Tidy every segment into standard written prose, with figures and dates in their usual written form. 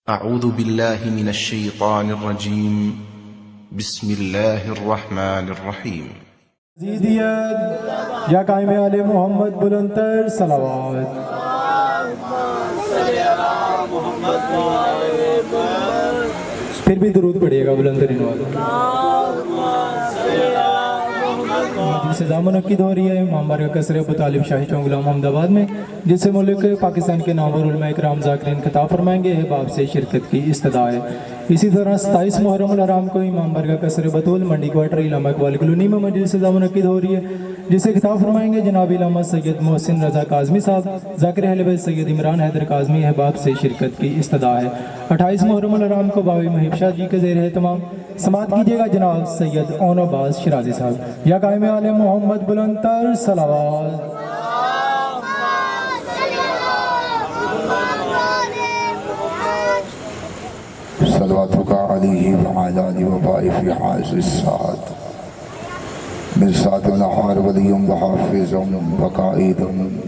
اعوذ باللہ من الشیطان الرجیم بسم اللہ الرحمن الرحیم زیدیت یا قائم آل محمد بلندتر صلوات پھر بھی درود پڑھیے گا بلندترین جس سے دامن منعقد ہو رہی ہے امام بارگاہ قصر ابو طالب شاہی چوک غلام محمد آباد میں، جس سے ملک پاکستان کے نامور علماء اکرام ذاکرین خطاب فرمائیں گے، احباب سے شرکت کی استدعا ہے۔ اسی طرح 27 محرم الحرام کو امام بارگاہ قصر بطول منڈی کوارٹر علامہ اقبال کالونی میں مجلس سے منعقد ہو رہی ہے، جس سے خطاب فرمائیں گے جناب علامہ سید محسن رضا کاظمی صاحب، ذاکر اہل بیت سید عمران حیدر کاظمی، احباب سے شرکت کی استدعا ہے۔ 28 محرم الحرام کو باوی محب شاہ جی کے زیر اہتمام سماعت کیجیے گا جناب سید اون عباس شرازی صاحب۔ یا قائم آل محمد بلندتر صلوات۔ صلواتک علیہ وعلی آلہ وبارک فی حاضر الساعۃ مرصاد النہار ولی وحافظ وقائد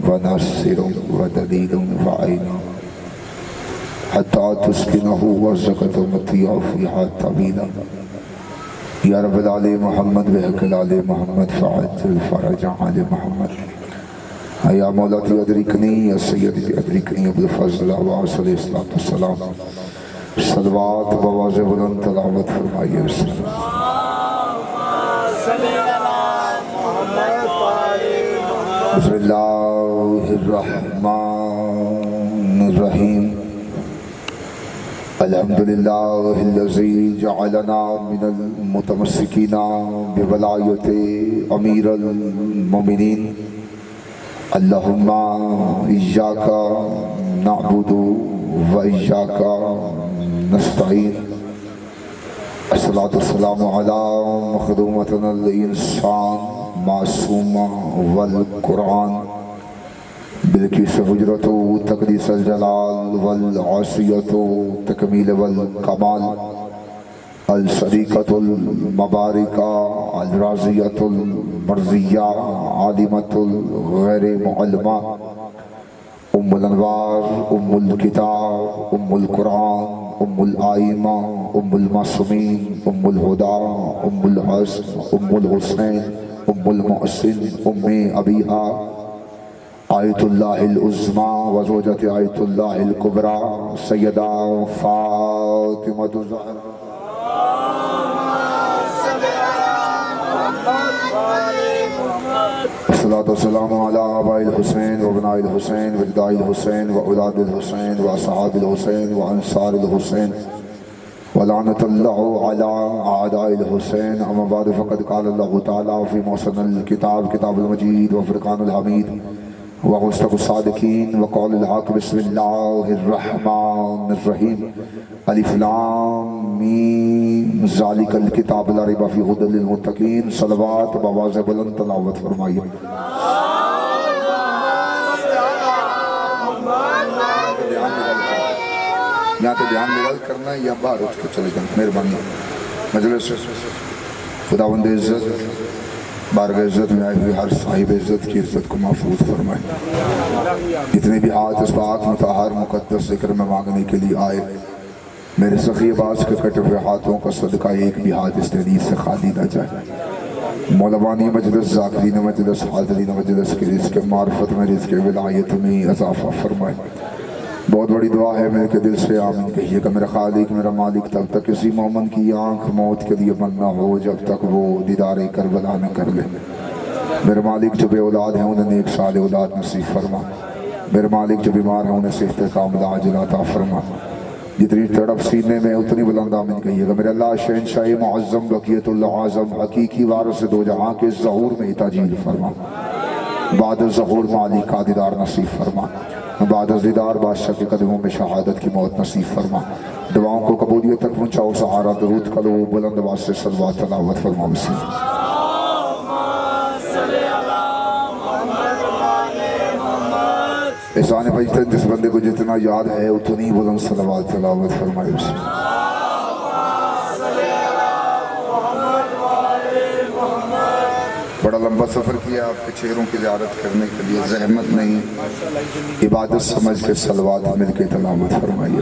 وناصر ودلیل وعین حتی تسکنہ وزکت مطیع فیہا طویلا یا رب العالی محمد بحق العالی محمد فعجل فرج علی محمد یا مولاتی ادرکنی یا سیدی ادرکنی ابوالفضل عباس علیہ السلام صلوات بواز بلند تلاوت فرمائیے بسم اللہ الرحمن الرحیم الحمدللہ الذی جعلنا من المتمسکین بولایت امیر المومنین اللہم ایاک نعبد و ایاک نستعین الصلاة والسلام علی مخدومتنا الانسان معصومہ والقرآن بلکیس حجرت تقدیس الجلال والعصیت تکمیل والکمال الصدیقۃ المبارکہ الراضیۃ المرضیہ عالمۃ الغیر معلمہ ام الانوار ام الکتاب ام القرآن ام الآئمہ ام المعصومین ام الہدا ام الحسن ام الحسین ام المحسن ام ابیہا آیت اللہ العظمی وزوجت آیت اللہ الکبریٰ سیدہ فاطمہ الزہرا الصلاة والسلام علی آباء الحسین و ابناء الحسین و اجداء الحسین و اولاد الحسین و اصحاب الحسین و انصار الحسین ولعنت اللہ علی اعداء الحسین اما بعد فقد قال اللہ تعالی فی محسن الکتاب کتاب المجید و فرقان الحمید و غصدق الصادقین و قول الحق بسم اللہ الرحمن الرحیم الف لام میم ذالک الکتاب لا ریب فیہ ھدی للمتقین صلوات بواز بلند تلاوت فرمائیے یہاں تو دھیان میں غلط کرنا ہے یا باہر اٹھ کے چلے جائیں مہربانی مجلس خداوند عزت بارگاہ عزت میں آئے ہوئے ہر صاحب عزت کی عزت کو محفوظ فرمائے جتنے بھی ہاتھ اس پاک مطہر مقدس ذکر میں مانگنے کے لیے آئے میرے سخی عباس کے کٹے ہوئے ہاتھوں کا صدقہ ایک بھی ہاتھ اس حدیث سے خالی نہ جائے مولوانی مجلس ذاکرین مجلس حاضرین مجلس کے رزق معرفت میں رزق ولایت میں اضافہ فرمائے بہت بڑی دعا ہے میرے کے دل سے آمین کہیے کہ میرا خالق میرا مالک تب تک کسی مومن کی آنکھ موت کے لیے بند نہ ہو جب تک وہ دیدار کربلا نہ کر لے میرے مالک جو بے اولاد ہیں انہیں نیک سال اولاد نصیب فرما میرے مالک جو بیمار ہیں انہیں صحت کاملہ عاجل عطا فرما جتنی تڑپ سینے میں اتنی بلند آمین کہیے گا میرے اللہ شہنشاہ معظم بقیت اللہ اعظم حقیقی وارث دو جہاں کے ظہور میں تاجیل فرما بعد ظہور مالک کا دیدار نصیب فرما بعد از دیدار بادشاہ کے قدموں میں شہادت کی موت نصیب فرما دعاؤں کو قبولیت تک پہنچاؤ سہارا درود کلو بلند آواز سے صلوات تلاوت فرما بسم احسان بجتن جس بندے کو جتنا یاد ہے اتنی بلند صلوات تلاوت فرمائے بسم بڑا لمبا سفر کیا آپ کے چہروں کی زیارت کرنے کے لیے زحمت نہیں عبادت سمجھ کے صلوات مل کے تلاوت فرمائیے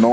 9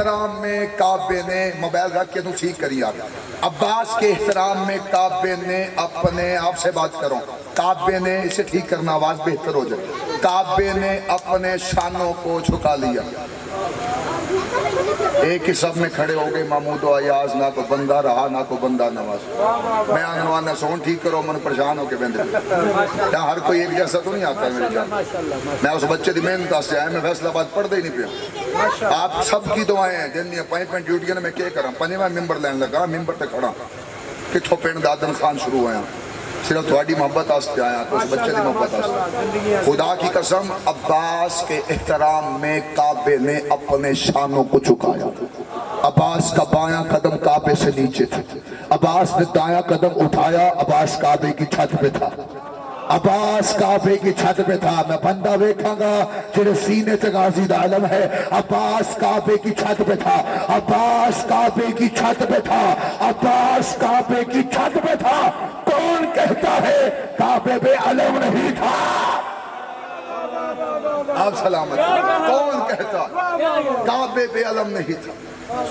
احترام میں کعبے نے موبائل رکھ کے تو ٹھیک کری آپ عباس کے احترام میں کعبے نے اپنے آپ سے بات کرو کعبے نے اسے ٹھیک کرنا آواز بہتر ہو جائے کعبے نے اپنے شانوں کو جھکا لیا ایک ہی سب میں کھڑے ہو گئے محمود و ایاز نہ کو بندہ رہا نہ کو بندہ نواز میں آنگنوانا سون ٹھیک کرو من پریشان ہو کے بندے یہاں ہر کوئی ایک جیسا تو نہیں آتا ہے میرے جان میں اس بچے دی محنت سے آیا میں فیصلہ بات پڑھ دے ہی نہیں پیا آپ سب کی دعائیں ہیں جن نے اپائنٹمنٹ ڈیوٹی نے میں کیا کرا پنجے میں ممبر لین لگا ممبر تے کھڑا کتھوں پنڈ دادن خان شروع ہویا صرف تھوڑی محبت آستے آیا تو اس بچے دی محبت آستے خدا کی قسم عباس کے احترام میں کعبے نے اپنے شانوں کو چکایا عباس کا بایاں قدم کعبے سے نیچے تھا عباس نے دایاں قدم اٹھایا عباس کعبے کی چھت پہ تھا عباس کعبے کی چھت پہ تھا میں بندہ دیکھاں گا جنہیں سینے سے غازی دا علم ہے عباس کعبے کی چھت پہ تھا عباس کعبے کی چھت پہ تھا عباس کعبے کی چھت پہ تھا کون کہتا ہے کعبے پہ علم نہیں تھا آپ سلامت کون کہتا کعبے پہ علم نہیں تھا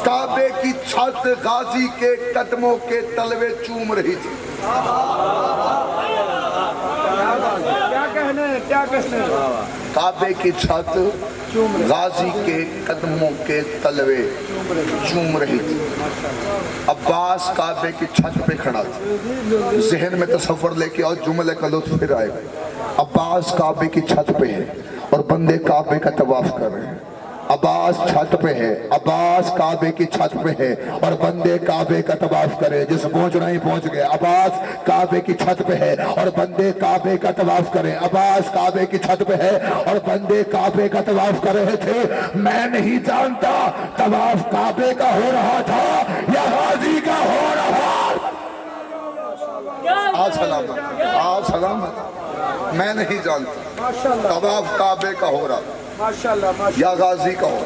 کعبے کی چھت غازی کے قدموں کے تلوے چوم رہی تھی کعبے کی چھت غازی کے قدموں کے تلوے چوم رہی تھی عباس کعبے کی چھت پہ کھڑا تھا ذہن میں تصور لے کے اور جملے کا لطف پھر آئے گا عباس کعبے کی چھت پہ ہے اور بندے کعبے کا طواف کر رہے ہیں عباس چھت پہ ہے عباس کعبے کی چھت پہ ہے اور بندے کعبے کا طواف کرے جس پہنچنا ہی پہنچ گئے عباس کعبے کی چھت پہ ہے اور بندے کعبے کا طواف کرے عباس کعبے کی چھت پہ ہے اور بندے کعبے کا طواف کر رہے تھے میں نہیں جانتا طواف کعبے کا ہو رہا تھا یا غازی کا ہو رہا آپ سلامت میں نہیں جانتا طواف کعبے کا ہو رہا یا غازی کا ہو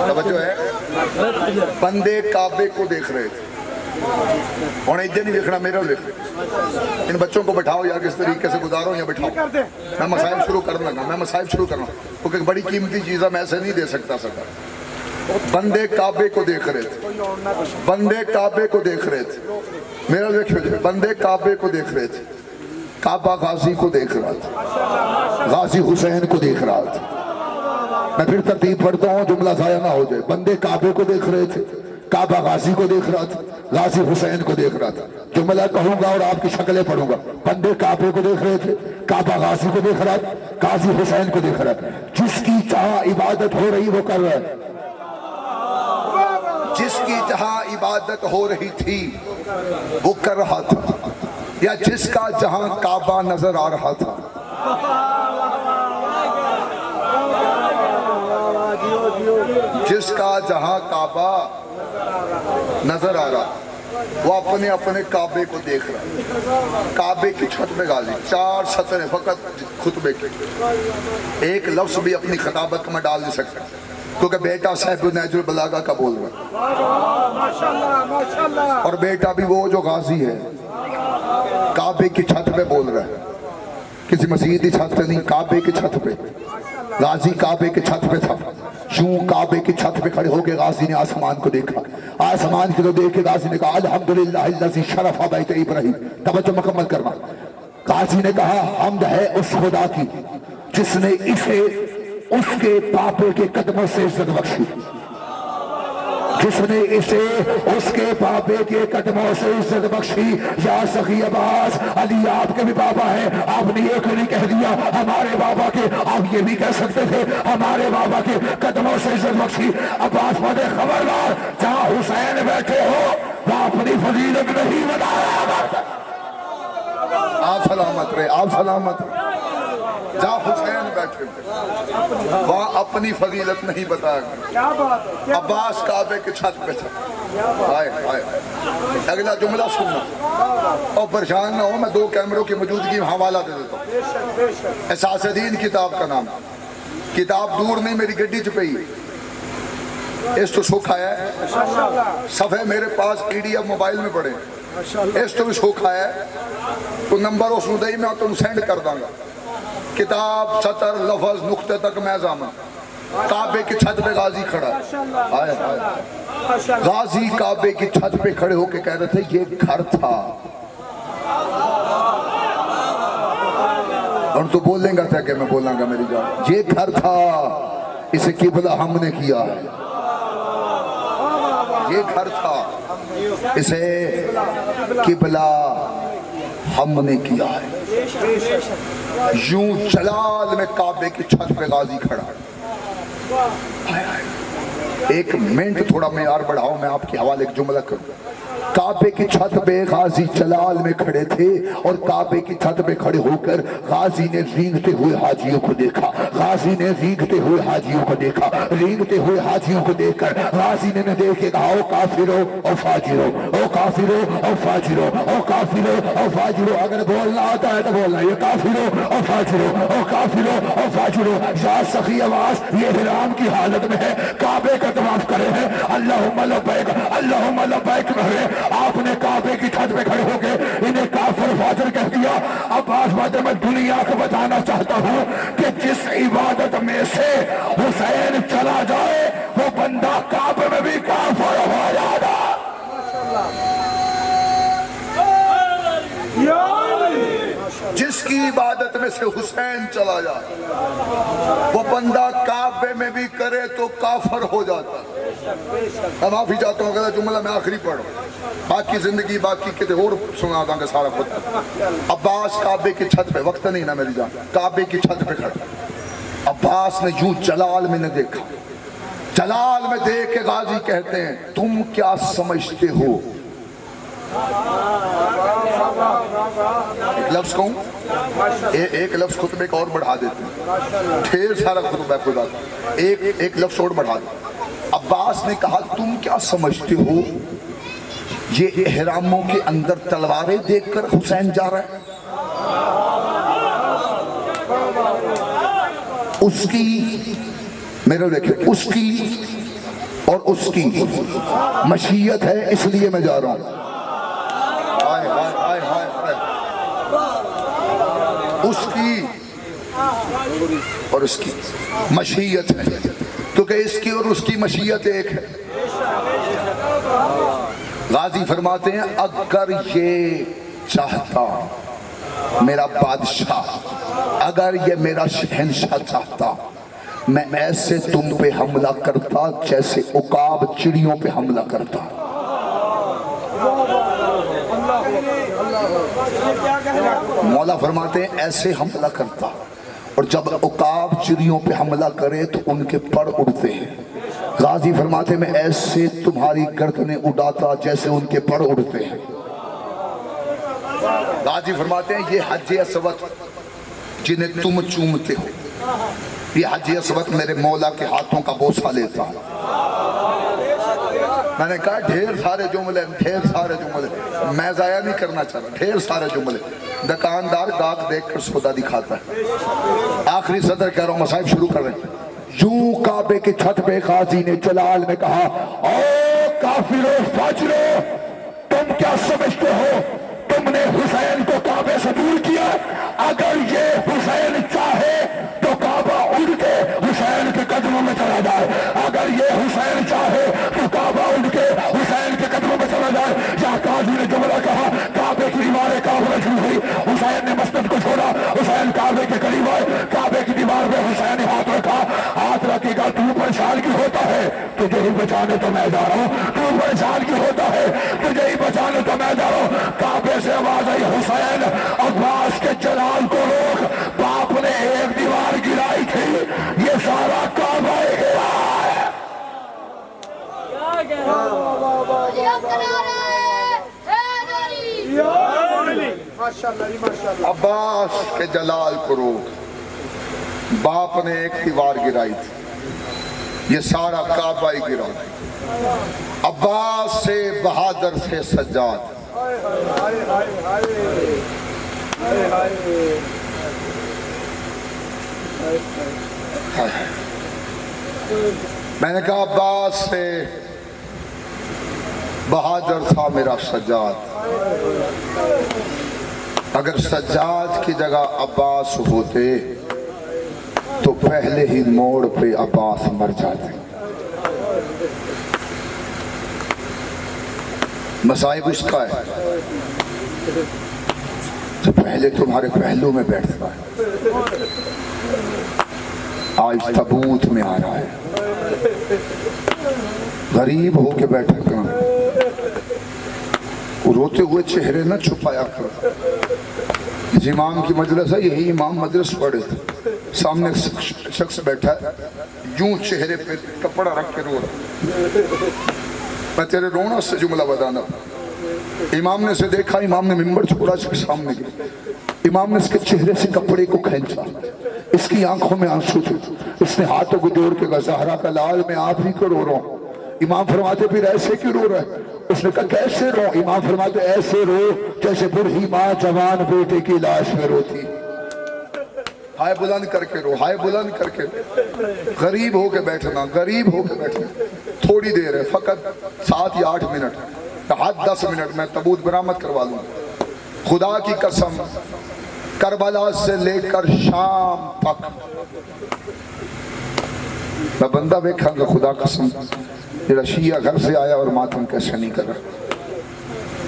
توجہ ہے بندے کعبے کو دیکھ رہے تھے اور ادھر نہیں دیکھنا میرا دیکھ رہے ان بچوں کو بٹھاؤ یا کس طریقے سے گزارو یا بٹھاؤ میں مسائل شروع کرنا کیونکہ بڑی قیمتی چیزیں میں ایسے نہیں دے سکتا بندے کعبے کو دیکھ رہے تھے بندے کعبے کو دیکھ رہے تھے میرا دیکھو بندے کعبے کو دیکھ رہے تھے کعبہ غازی کو دیکھ رہا تھا غازی حسین کو دیکھ رہا تھا میں پھر ترتیب پڑھتا ہوں جملہ ضائع نہ ہو جائے بندے کعبے کو دیکھ رہے تھے کعبہ غازی کو دیکھ رہا تھا غازی حسین کو دیکھ رہا تھا جملہ کہوں گا اور آپ کی شکلیں پڑھوں گا بندے کعبے کو دیکھ رہے تھے کعبہ غازی کو دیکھ رہا تھا غازی حسین کو دیکھ رہا تھا جس کی جہاں عبادت ہو رہی وہ کر رہا ہے جس کی جہاں عبادت ہو رہی تھی وہ کر رہا تھا یا جس کا جہاں کعبہ نظر آ رہا تھا جس کا جہاں کعبہ نظر آ رہا وہ اپنے اپنے کعبے کو دیکھ رہا کعبے کی چھت پہ غازی 4 سطریں فقط خطبے کی ایک لفظ بھی اپنی خطابت میں ڈال نہیں سکتا کیونکہ بیٹا صاحب نہج البلاغہ کا بول رہا اور بیٹا بھی وہ جو غازی ہے کعبے کی چھت پہ بول رہا ہے کسی مسجد کی چھت پہ نہیں کعبے کی چھت پہ غازی کعبے کی چھت پہ تھا یوں کعبے کی چھت پہ کھڑے ہو کے غازی نے آسمان کو دیکھا آسمان کی تو دیکھ کے غازی نے کہا الحمدللہ الذی شرف بیت ابراہیم توجہ مکمل کرنا غازی نے کہا حمد ہے اس خدا کی جس نے اسے اس کے پاپے کے قدموں سے عزت بخشی جس نے اسے اس کے پاپے کے قدموں سے عزت بخشی یا سخی عباس علی آپ کے بھی بابا ہیں آپ نے یہ نہیں کہہ دیا ہمارے بابا کے آپ یہ بھی کہہ سکتے تھے ہمارے بابا کے قدموں سے عزت بخشی عباس پڑھے خبردار جہاں حسین بیٹھے ہو وہ اپنی فضیلت نہیں بتایا آپ سلامت رہے آپ سلامت رہے جہاں حسین بیٹھے وہاں اپنی فضیلت نہیں بتایا عباس کعبے کے چھت پہ تھا اگلا جملہ سننا اور پریشان نہ ہو میں 2 کیمروں کی موجودگی میں حوالہ دے دیتا ہوں احساس دین کتاب کا نام کتاب دور نہیں میری گڈی چ پئی اس تو سکھ آیا ہے صفحے میرے پاس PDF موبائل میں پڑے اس تو بھی سکھ آیا ہے تو نمبر اس دئی میں تم سینڈ کر داں گا کتاب سطر لفظ نقطے تک میں ضامن کعبے کی چھت پہ غازی کھڑا ہے، غازی کعبے کی چھت پہ کھڑے ہو کے کہہ رہے تھے یہ گھر تھا، اور تو بولیں گا تھا کہ میں بولاں گا میری جان، یہ گھر تھا، اسے قبلہ ہم نے کیا ہے، یہ گھر تھا، اسے قبلہ ہم نے کیا ہے۔ یوں جلال میں کعبے کی چھت پہ غازی کھڑا، ایک منٹ تھوڑا میں اور بڑھاؤ، میں آپ کے حوالے ایک جملہ کروں۔ کعبے کی چھت پہ غازی جلال میں کھڑے تھے، اور کعبے کی چھت پہ کھڑے ہو کر غازی نے رینگتے ہوئے حاجیوں کو دیکھا، غازی نے رینگتے ہوئے حاجیوں کو دیکھا، رینگتے ہوئے حاجیوں کو دیکھ کر غازی نے دیکھ کے کہا، او کافرو او فاجرو، او کافرو او فاجرو، او کافرو او فاجرو، اگر بولنا آتا ہے تو بولنا، یہ کافرو او فاجرو، او کافرو او فاجرو۔ یا سخی آواز یہ حرام کی حالت میں ہے، کعبے کا طواف کرے ہیں، اللہم لبیک اللہم لبیک کہہ رہے، آپ نے کعبے کی چھت پہ کھڑے ہو کے انہیں کافر فاجر کہہ دیا۔ اب آج بات میں دنیا کو بتانا چاہتا ہوں کہ جس عبادت میں سے حسین چلا جائے وہ بندہ کعبے میں بھی کافر ہو جاتا۔ جس کی عبادت میں سے حسین چلا جائے وہ بندہ کعبے میں بھی کرے تو کافر ہو جاتا۔ میں معافی چاہتا ہوں اگر جملہ میں آخری پڑھوں، باقی زندگی باقی کتے اور سنا داں گے سارا خود۔ عباس کعبے کی چھت پہ، وقت نہیں نا میری جان، کعبے کی چھت پہ کھڑا، عباس نے یوں جلال میں نے دیکھا، جلال میں دیکھ کے غازی کہتے ہیں تم کیا سمجھتے ہو، ایک لفظ کہوں، ایک لفظ خطبے کا اور بڑھا دیتے ہیں، ڈھیر سارا خطبہ خدا، ایک لفظ اور بڑھا دیتے ہیں۔ عباس نے کہا تم کیا سمجھتے ہو یہ احراموں کے اندر تلواریں دیکھ کر حسین جا رہا ہے؟ اس کی میرے دیکھیں، اس کی اور اس کی مشیت ہے، اس لیے میں جا رہا ہوں۔ اس کی اور اس کی مشیت ہے، کیونکہ اس کی اور اس کی مشیت ایک ہے۔ غازی فرماتے ہیں اگر یہ چاہتا میرا بادشاہ، اگر یہ میرا شہنشاہ چاہتا، میں ایسے تم پہ حملہ کرتا جیسے عقاب چڑیوں پہ حملہ کرتا۔ مولا فرماتے ہیں ایسے حملہ کرتا، اور جب عقاب چڑیوں پہ حملہ کرے تو ان کے پر اڑتے ہیں۔ غازی فرماتے ہیں میں ایسے تمہاری گردنیں اڑاتا جیسے ان کے پر اڑتے ہیں۔ غازی فرماتے ہیں یہ حج اسود جنہیں تم چومتے ہو، یہ حج اسود میرے مولا کے ہاتھوں کا بوسہ لیتا۔ میں نے کہا ڈھیر سارے جملے، ڈھیر سارے جملے، میں ضائع نہیں کرنا چاہ رہا، ڈھیر سارے جملے۔ دکاندار گاہک دیکھ کر سودا دکھاتا ہے۔ آخری صدر کہہ رہا ہوں، مصائب شروع کر رہے ہیں۔ یوں کعبے کی چھت پہ غازی نے جلال میں کہا او کافرو فاجرو، تم کیا سمجھتے ہو تم نے حسین کو کعبے سے دور کیا؟ اگر یہ حسین چاہے تو کعبہ اڑ کے حسین کے قدموں میں چلا جائے، اگر یہ حسین چاہے تو کعبہ اڑ کے حسین کے قدموں میں چلا جائے۔ یا قاضی نے جملہ کہا کعبے کی دیواریں کعبہ شروع ہوئی، حسین نے مسجد کو چھوڑا، حسین کعبے کے قریب آئے، کعبے کی دیوار پہ حسین نے ہاتھ رکھا، ہاتھ رکھے گا تو پریشان کیوں ہوتا ہے؟ تجھے ہی بچانے تو میں جا رہا ہوں، تو پریشان کیوں ہوتا ہے؟ تجھے ہی بچانے تو میں جا رہا ہوں۔ کعبے سے آواز آئی حسین عباس کے جلال کو روک، باپ نے ایک دیوار گرائی تھی، یہ سارا کعبہ گرا ہے۔ عباس کے جلال کو روک، باپ نے ایک دیوار گرائی تھی، یہ سارا کعبہ ہی گرا۔ عباس سے بہادر سے سجاد، میں نے کہا عباس سے بہادر تھا میرا سجاد، اگر سجاد کی جگہ عباس ہوتے تو پہلے ہی موڑ پہ عباس مر جاتے. مصائب اس کا ہے جو پہلے تمہارے پہلو میں بیٹھتا ہے. آج تبوت میں آ رہا ہے, غریب ہو کے بیٹھا کرنا, روتے ہوئے چہرے نہ چھپایا کرو. اس امام کی مجلس ہے, یہی امام مجلس پڑھے تھے, سامنے شخص بیٹھا ہے, یوں چہرے پہ کپڑا رکھ کے رو رہا. میں تیرے رونا سے جملہ بتانا. امام نے اسے دیکھا, امام نے ممبر چھوڑا, اس کے سامنے گیا. امام نے اس کے چہرے سے کپڑے کو کھینچا, اس کی آنکھوں میں آنسو تھے. اس نے ہاتھوں کو جوڑ کے کہا, زہرا کا لال میں آپ ہی کو رو رہا ہوں. امام فرماتے پھر ایسے کیوں رو رہا ہے؟ اس نے کہا کیسے رو؟ امام فرماتے ایسے رو جیسے بڑھی ماں جوان بیٹے کی لاش میں روتی. ہائے بلند کر کے رو, ہائے بلند کر کے رو. غریب ہو کے بیٹھنا, غریب ہو کے بیٹھنا. تھوڑی دیر ہے, فقط 7 یا 8 منٹ, حد 10 منٹ میں تابوت برآمد کروا لوں. خدا کی قسم, کربلا سے لے کر شام تک میں بندہ دیکھا گا, خدا قسم, جڑا شیعہ گھر سے آیا اور ماتم کیسے نہیں کر رہا.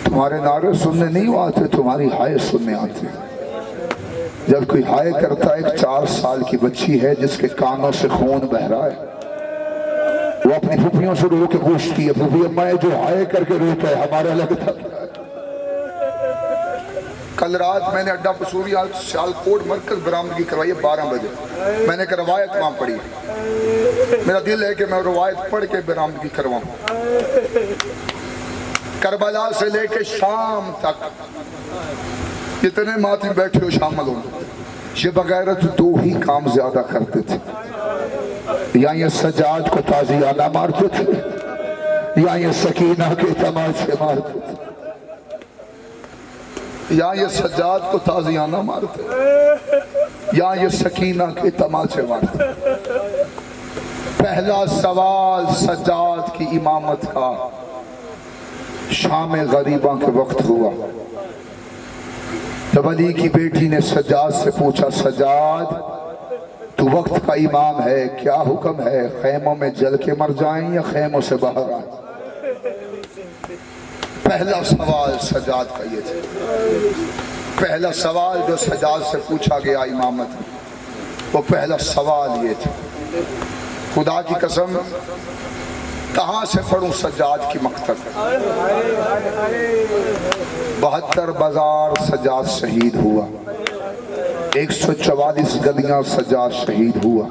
تمہارے نعرے سننے نہیں آتے, تمہاری ہائے سننے آتے. جب کوئی ہائے کرتا ہے, ایک 4 سال کی بچی ہے جس کے کانوں سے خون بہ رہا ہے, وہ اپنی پھوپھیوں سے رو کے پوچھتی ہے, پھوپھی اماں جو ہائے کر کے روتا ہے ہمارا لگتا ہے. کل رات میں نے اڈا پسوری سیالکوٹ مرکز برآمدگی کروائی ہے 12 بجے. میں نے ایک روایت وہاں پڑھی, میرا دل ہے کہ میں روایت پڑھ کے برآمدگی کرواؤں. کربلا سے لے کے شام تک جتنے ماتم بیٹھے ہو شامل ہوں. یہ بغیرت 2 ہی کام زیادہ کرتے تھے, یا یہ سجاد کو تازیانہ مارتے تھے, یا یہ سکینہ کے تماچے مارتے تھے. یا یہ سجاد کو تازیانہ مارتے, یا یہ سکینہ کے تماچے مارتے. پہلا سوال سجاد کی امامت کا شام غریباں کے وقت ہوا. جب علی کی بیٹی نے سجاد سے پوچھا, سجاد تو وقت کا امام ہے, کیا حکم ہے, خیموں میں جل کے مر جائیں یا خیموں سے باہر آئیں؟ پہلا سوال سجاد کا یہ تھا. پہلا سوال جو سجاد سے پوچھا گیا امامت میں, وہ پہلا سوال یہ تھا. خدا کی قسم, کہاں سے پڑھوں سجاد کی مقتل. 72 بازار سجاد شہید ہوا, 144 گلیاں سجاد شہید ہوا,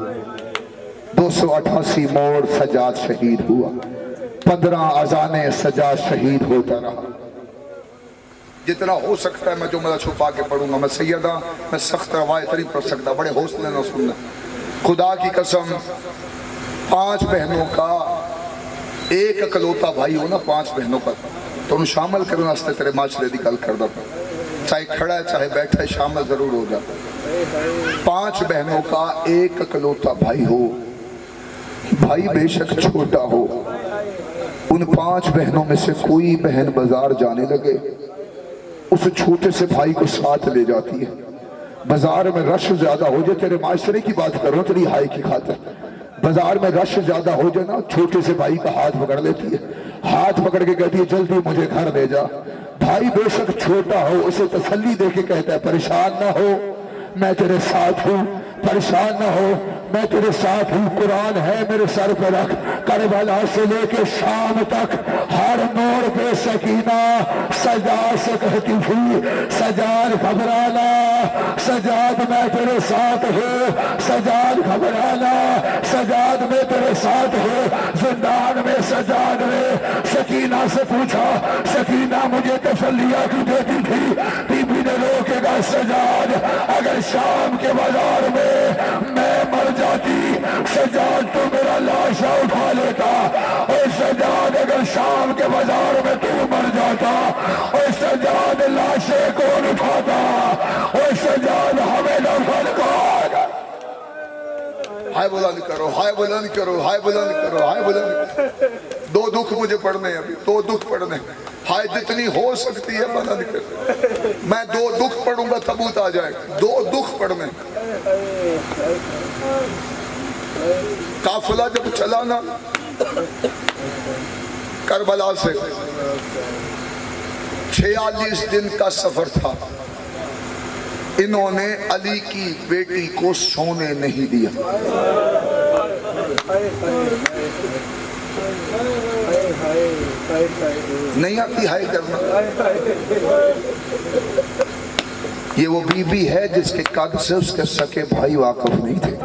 288 موڑ سجاد شہید ہوا, 15 اذانیں سجاد شہید ہوتا رہا. جتنا ہو سکتا ہے میں جو مجھے چھپا کے پڑھوں گا. میں سیدہ, میں سخت روایت نہیں پڑھ سکتا, بڑے حوصلے نہ سننا. خدا کی قسم, 5 بہنوں کا ایک اکلوتا بھائی ہو نا, 5 بہنوں کا, تو انہوں شامل کرنا اس تیرے معاشرے دی گل کردہ پا, چاہے کھڑا ہے چاہے بیٹھا ہے, شامل ضرور ہو جاتا. 5 بہنوں کا ایک اکلوتا بھائی ہو, بھائی بے شک چھوٹا ہو, ان 5 بہنوں میں سے کوئی بہن بازار جانے لگے, اس چھوٹے سے بھائی کو ساتھ لے جاتی ہے. بازار میں رش زیادہ ہو جائے, تیرے معاشرے کی بات کرو, تیری ہائی کی خاطر, بازار میں رش زیادہ ہو جائے نا, چھوٹے سے بھائی کا ہاتھ پکڑ لیتی ہے, ہاتھ پکڑ کے کہتی ہے جلدی مجھے گھر لے جا. بھائی بے شک چھوٹا ہو, اسے تسلی دے کے کہتا ہے پریشان نہ ہو, میں تیرے ساتھ ہوں, پریشان نہ ہو, میں تیرے ساتھ ہوں, قرآن ہے میرے سر پہ رکھ. کربلا سے لے کے شام تک ہر موڑ پہ سکینہ سجاد سے کہتی تھی, سجاد گھبرانا, سجاد میں تیرے ساتھ ہوں, سجاد گھبرانا, سجاد میں تیرے ساتھ ہوں. زندان میں سجاد نے سکینہ سے پوچھا, سکینہ مجھے تسلیہ کیوں دیتی تھی؟ بی بی نے روکے گا, سجاد اگر شام کے بازار میں مر جاتی, سجاد تو میرا لاشا اٹھا لیتا. اور سجاد اگر شام کے بازار میں تو مر جاتا, اور سجاد لاشے کون اٹھاتا, اور سجاد ہمیں دفن کون, ہائے بلند کرو، ہائے بلند کرو، ہائے بلند کرو، ہائے بلند کرو۔ 2 دکھ مجھے پڑھنے ہیں ابھی، 2 دکھ پڑھنے ہیں۔ ہائے جتنی ہو سکتی ہے بلند کرو۔ میں 2 دکھ پڑھوں گا تبوت آ جائے گا۔ 2 دکھ پڑھنے۔ قافلہ جب چلا نا کربلا سے، 46 دن کا سفر تھا، انہوں نے علی کی بیٹی کو سونے نہیں دیا۔ نہیں آتی ہائے کرنا؟ یہ وہ بی بی ہے جس کے قد سے اس کے سکے بھائی واقف نہیں تھے،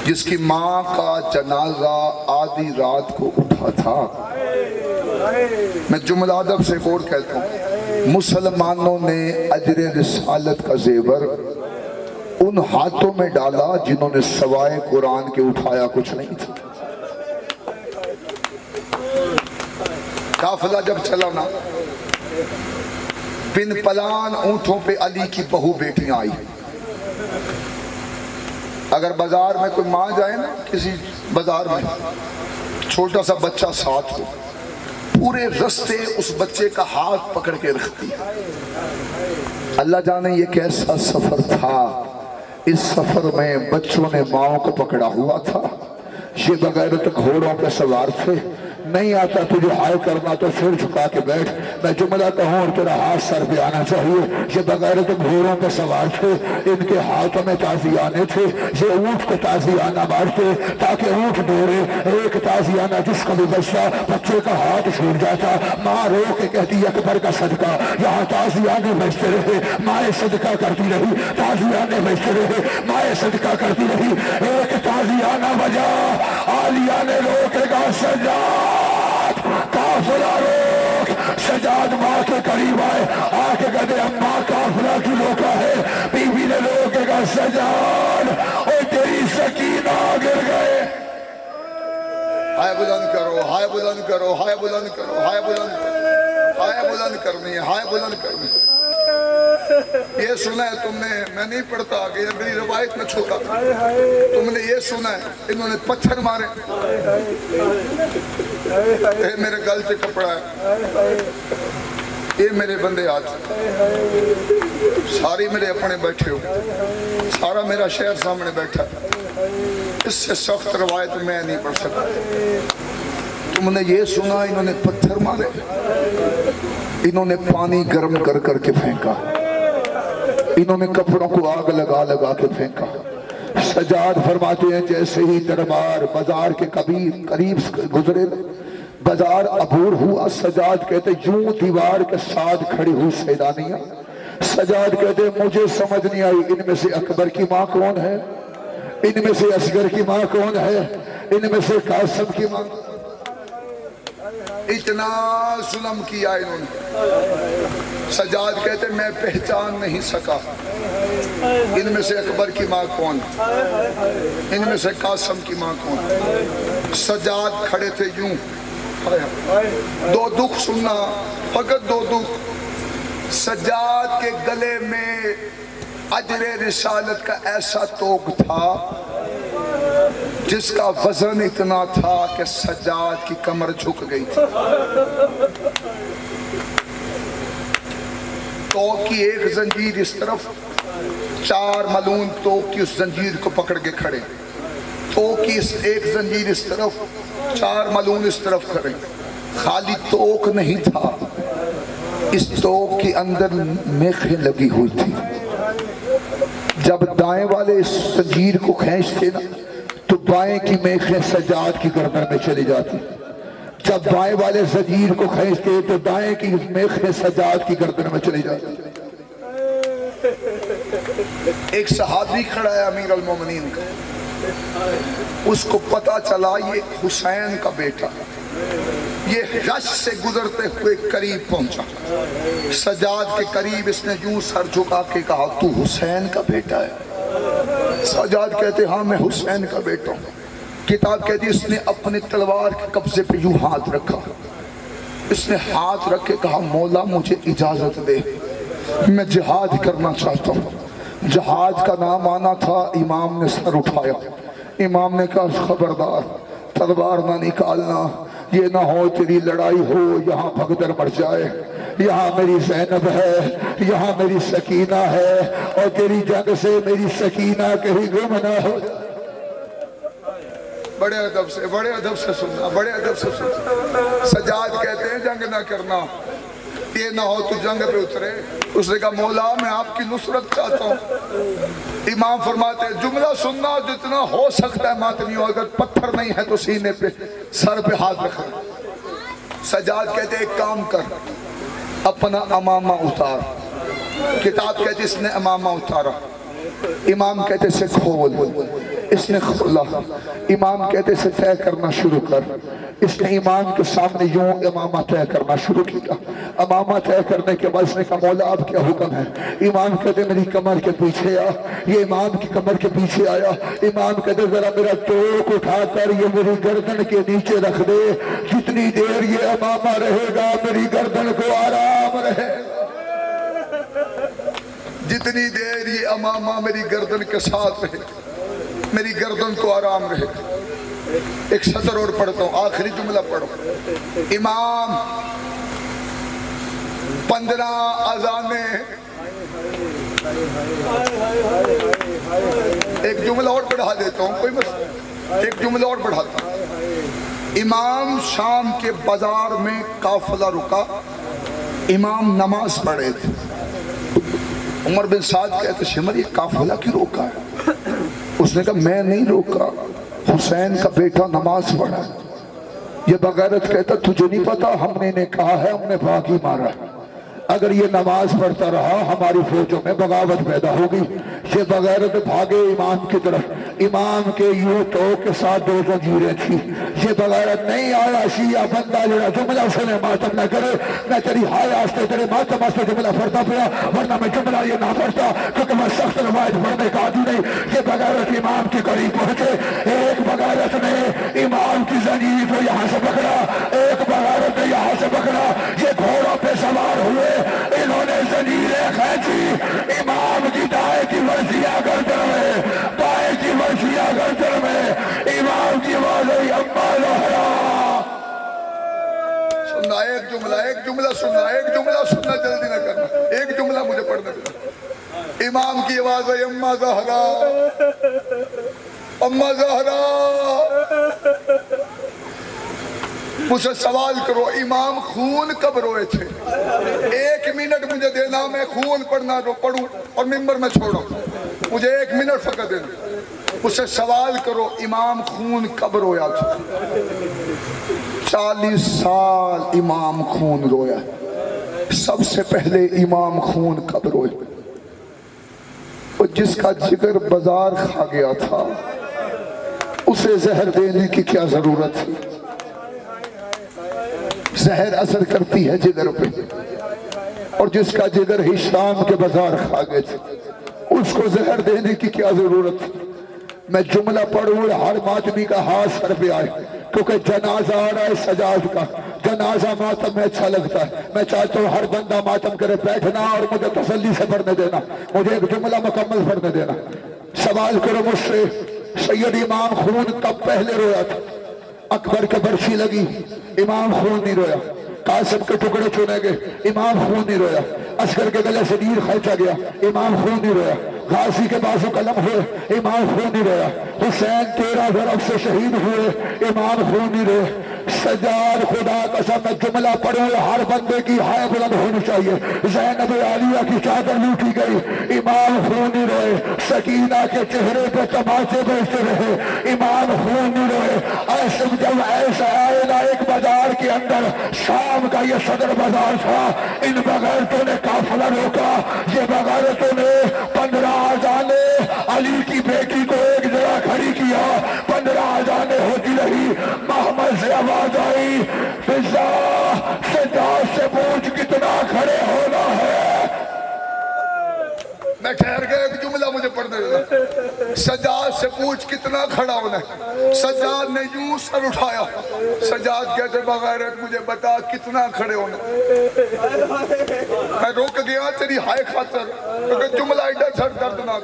جس کی ماں کا جنازہ آدھی رات کو اٹھا تھا۔ میں جملہ ادب سے اور کہتا ہوں، مسلمانوں نے اجر رسالت کا زیور ان ہاتھوں میں ڈالا جنہوں نے سوائے قرآن کے اٹھایا کچھ نہیں تھا۔ قافلہ جب چلا نا، بن پلان اونٹوں پہ علی کی بہو بیٹیاں آئی۔ اگر بازار میں کوئی ماں جائے نا، کسی بازار میں، چھوٹا سا بچہ ساتھ ہو، پورے رستے اس بچے کا ہاتھ پکڑ کے رکھتی ہے۔ اللہ جانے یہ کیسا سفر تھا، اس سفر میں بچوں نے ماؤں کو پکڑا ہوا تھا، یہ بغیرت گھوڑوں پہ سوار تھے۔ نہیں آتا تجھے ہائے کرنا تو سر جھکا کے بیٹھ، میں جملہ کہوں اور تیرا ہاتھ سر پہ آنا چاہیے۔ یہ بغیرت گھوڑوں پہ سوار تھے، ان کے ہاتھوں میں تازیانے تھے، یہ اونٹ کو تازیانہ مارتے تاکہ اونٹ دوڑے۔ ایک تازیانہ جس کا بھی بچہ بچے کا ہاتھ چھوٹ جاتا، ماں رو کے کہتی اکبر کا صدقہ، یہاں تازیانے بجتے رہے، مائیں صدقہ کرتی رہی، تازیانے بجتے رہے، مائیں صدقہ کرتی رہی۔ ایک تازیانہ بجا، عالیہ نے روکے گا سجاد، قافلہ روک۔ سجاد ماں کے قریب آئے، آ کے کہتے اماں قافلہ کی روکا ہے؟ بی بی نے روکے گا سجاد، اور تیری سکینہ گر گئے۔ ہائے بلند کرو، ہائے بلند کرو، ہائے بلند کرو، ہائے بلند کرو، ہائے بلند کرنی ہے، ہائے بلند کرنی ہے۔ یہ سنا ہے تم نے، میں نہیں پڑھتا آگے، میری روایت میں چھوٹا تھا، تم نے یہ سنا ہے انہوں نے پتھر مارے، اے میرے گل پہ کپڑا ہے، یہ میرے بندے آج ساری میرے اپنے بیٹھے ہو، سارا میرا شہر سامنے بیٹھا، اس سے سخت روایت میں نہیں پڑھ سکتا۔ تم نے یہ سنا انہوں نے پتھر مارے، انہوں نے پانی گرم کر کر کے پھینکا، انہوں نے کپڑوں کو آگ لگا لگا کے پھینکا۔ سجاد فرماتے ہیں جیسے ہی دربار بازار کے قریب گزرے، بازار عبور ہوا، سجاد کہتے یوں دیوار کے ساتھ کھڑی ہوئی سیدانیاں، سجاد کہتے مجھے سمجھ نہیں آئی ان میں سے اکبر کی ماں کون ہے، ان میں سے اصغر کی ماں کون ہے، ان میں سے قاسم کی ماں۔ اتنا ظلم کیا انہوں نے، سجاد کہتے میں پہچان نہیں سکا ان میں سے اکبر کی ماں کون، ان میں سے قاسم کی ماں کون۔ سجاد کھڑے تھے یوں، 2 دکھ سننا، فقط 2 دکھ۔ سجاد کے گلے میں اجر رسالت کا ایسا توق تھا جس کا وزن اتنا تھا کہ سجاد کی کمر جھک گئی تھی۔ توق کی ایک زنجیر اس طرف، 4 ملون توق کی اس زنجیر کو پکڑ کے کھڑے، توق کی ایک زنجیر اس طرف، 4 ملون اس طرف کھڑے۔ خالی توق نہیں تھا، اس توق کے اندر میخیں لگی ہوئی تھی۔ جب دائیں والے اس زنجیر کو کھینچتے نا تو بائیں کی میخیں سجاد کی گردن میں چلی جاتی، جب بائیں والے زنجیر کو کھینچتے تو دائیں کی میخیں سجاد کی گردن میں چلی جاتی۔ ایک صحابی کھڑا ہے امیر المومنین کا، اس کو پتا چلا یہ حسین کا بیٹا، یہ رش سے گزرتے ہوئے قریب پہنچا، سجاد کے قریب اس نے یوں سر جھکا کے کہا تو حسین کا بیٹا ہے؟ سجاد کہتے ہاں میں حسین کا بیٹا ہوں۔ کتاب کہتی اس نے اپنے تلوار کے قبضے پہ یوں ہاتھ رکھا، اس نے ہاتھ رکھ کے کہا مولا مجھے اجازت دے، میں جہاد کرنا چاہتا ہوں۔ جہاز کا نام آنا تھا، امام نے سر اٹھایا، امام نے کہا خبردار تلوار نہ نکالنا، یہ نہ ہو تیری لڑائی ہو یہاں بھگدڑ مر جائے، یہاں میری زینب ہے، یہاں میری سکینہ ہے، اور تیری جنگ سے میری سکینہ کہیں گم نہ ہو۔ بڑے ادب سے سننا، بڑے ادب سے سننا۔ سجاد کہتے ہیں جنگ نہ کرنا، یہ نہ ہو تو جنگ پہ اترے۔ اس نے کہا مولا میں آپ کی نصرت چاہتا ہوں۔ امام فرماتے ہیں جملہ سننا جتنا ہو سکتا ہے ماتمی ہو، اگر پتھر نہیں ہے تو سینے پہ سر پہ ہاتھ رکھنا۔ سجاد کہتے ہیں ایک کام کر، اپنا امامہ اتار۔ کتاب کہتے اس نے امامہ اتارا، امام کہتے سے کھول، اس نے کھولا، امام کہتے سے طے کرنا شروع کر۔ اس نے امام کے سامنے یوں امامہ طے کرنا شروع کیا۔ امامہ طے کرنے کے بعد اس نے کہا مولا اب کیا حکم ہے؟ امام کہتے میری کمر کے پیچھے آ۔ یہ امام کی کمر کے پیچھے آیا۔ امام کہتے ذرا میرا ٹوک اٹھا کر یہ میری گردن کے نیچے رکھ دے، جتنی دیر یہ امامہ رہے گا میری گردن کو آرام رہے گا، جتنی دیر یہ امامہ میری گردن کے ساتھ رہے گا میری گردن کو آرام رہے گا۔ ایک سطر اور پڑھتا ہوں، آخری جملہ پڑھو۔ امام 15 اذانیں، ایک جملہ اور پڑھا دیتا ہوں، کوئی مسئلہ، ایک جملہ اور پڑھاتا ہوں۔ امام شام کے بازار میں قافلہ رکا، امام نماز پڑھے تھے۔ عمر بن سعد کہتے شمر یہ قافلہ کیوں روکا ہے؟ اس نے کہا میں نہیں روکا، حسین کا بیٹا نماز پڑھا۔ یہ بغیرت کہتا تجھے نہیں پتا ہم نے انہیں کہا ہے، ہم نے باغی مارا، اگر یہ نماز پڑھتا رہا ہماری فوجوں میں بغاوت پیدا ہوگی۔ یہ بغیرت بھاگے امام کی طرف، امام کے یوں تو کے ساتھ 2 زنجیریں تھی۔ یہ بغیرت نہیں آیا شیعہ بندہ جڑا جملہ سنے ماتم نہ کرے، میں تیری ہائے آستے تیرے ماتم آستے جملہ پڑھتا پیا، ورنہ میں جملہ یہ نہ پڑھتا کیونکہ میں سخت روایت پڑھنے کا عادی نہیں۔ یہ بغیرت امام کے قریب پہنچے، ایک بغیرت نے امام کی زنجیر کو یہاں سے پکڑا، ایک بغیرت نے یہاں سے پکڑا، یہ گھوڑوں پہ سوار ہوئے، انہوں نے زنجیریں کھینچی، امام کی دائیں کی ورزیاں گردن میں، بائیں کی ورزیاں گردن میں، امام کی آواز ہوئی اما لہرا۔ سننا ایک جملہ سننا، ایک جملہ سننا، جلدی نہ کرنا، ایک جملہ مجھے پڑھنے دو۔ امام کی آواز ہوئی اما زہرا، اما زہرا۔ مجھ سے سوال کرو امام خون کب روئے تھے؟ 1 منٹ مجھے دینا، میں خون پڑھنا پڑھوں اور ممبر میں چھوڑوں، مجھے 1 منٹ فقط دینا۔ مجھ سے سوال کرو امام خون کب رویا تھا؟ 40 سال امام خون رویا۔ سب سے پہلے امام خون کب روئے؟ اور جس کا جگر بازار کھا گیا تھا اسے زہر دینے کی کیا ضرورت تھی؟ زہر اثر کرتی ہے جگر پہ، اور جس کا جگر ہی شام کے بازار کھا گئے تھے اس کو زہر دینے کی کیا ضرورت تھی؟ میں جملہ پڑھوں اور ہر ماتمی کا ہاتھ سر پہ آئے، کیونکہ جنازہ آ رہا ہے سجاد کا، جنازہ ماتم میں اچھا لگتا ہے۔ میں چاہتا ہوں ہر بندہ ماتم کرے، بیٹھنا اور مجھے تسلی سے پڑھنے دینا، مجھے ایک جملہ مکمل پڑھنے دینا۔ سوال کرو مجھ سے سید امام خون کب پہلے رویا تھا؟ اکبر کے برسی لگی، امام خون نہیں رویا۔ قاسم کے ٹکڑے چنے گئے، امام خون نہیں رویا۔ عسکر کے گلے سے نیر کھینچا گیا، امام خون نہیں رویا۔ غازی کے بازو قلم ہوئے، امام خون نہیں رویا۔ حسین 13 ضرب سے شہید ہوئے، امام خون نہیں روئے۔ سجاد خدا قسم میں جملہ پڑھوں ہر بندے کی ہائے بلند ہونی چاہیے۔ زینب عالیہ کی چادر لوٹی گئی، امام خون نہیں روئے۔ سکینہ کے چہرے پہ تماچے بیچتے رہے، امام خون نہیں روئے۔ ایسے جب ایسا آئے گا ایک بازار کے اندر، شام کا یہ صدر بازار تھا، ان بغیرتوں نے قافلہ روکا، یہ بغیرتوں نے 15 اذانیں علی کی بیٹی کو ایک جگہ کھڑی کیا، 15 اذانیں ہوتی رہی۔ محمد سے آواز آئی فضا سجاد سے پوچھ کتنا کھڑے ہونا ہے۔ میں ٹھہر گیا، ایک جملہ مجھے پڑھنے دینا۔ سجاد سے پوچھ کتنا کھڑا ہونا ہے. سجاد نے یوں سر اٹھایا. سجاد کہتے بغیرت مجھے بتا کتنا کھڑے ہونا ہے. میں روک گیا تیری ہائے خاطر کیونکہ جملہ ایڈا سر دردناک.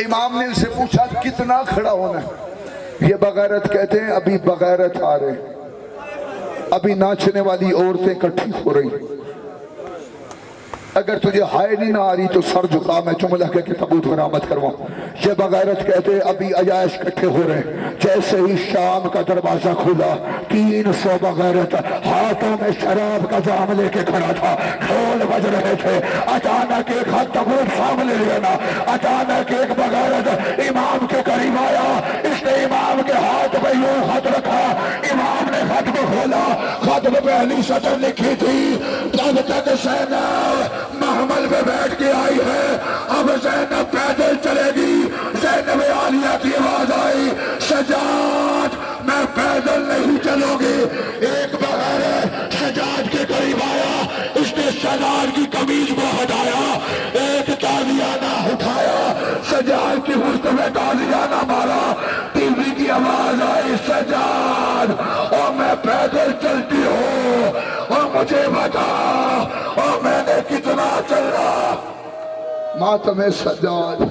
امام نے ان سے پوچھا کتنا کھڑا ہونا ہے. یہ بغیرت کہتے ہیں ابھی بغیرت آ رہے, ابھی ناچنے والی عورتیں کٹھی ہو رہی. اگر تجھے ہائے نہیں نہ آ رہی تو سر جھکا, میں جملہ کہہ کے تابوت برآمد کرواؤں. یہ بغیرت کہتے ہیں ابھی عیاش کٹھے ہو رہے ہیں. جیسے ہی شام کا دروازہ کھلا 300 بغیرت ہاتھوں میں شراب کا جام لے کے کھڑا تھا. ڈھول بج رہے تھے. اچانک ایک ہاتھ تابوت سامنے لینا. اچانک ایک بغیرت امام کے قریب آیا. اس نے امام کے ہاتھ پہ یوں خط رکھا. امام نے خط کو کھولا. خط میں پہلی سطر لکھی تھی جب تک زینب محمل پہ بیٹھ کے آئی ہے اب زینب پیدل چلے گی. زینب عالیہ کی آواز آئی سجاد میں پیدل نہیں چلوں گی. ایک بغیر سجاد کے قریب آیا. اس نے سجاد کی قمیض کو ہٹایا. ایک تازیانہ اٹھایا. سجاد کی وسط میں تازیانہ مارا. ٹی وی کی آواز آئی سجاد اور میں پیدل چلتی ہوں اور مجھے بتا اور میں نے کتنا چلنا. ماتم سجاد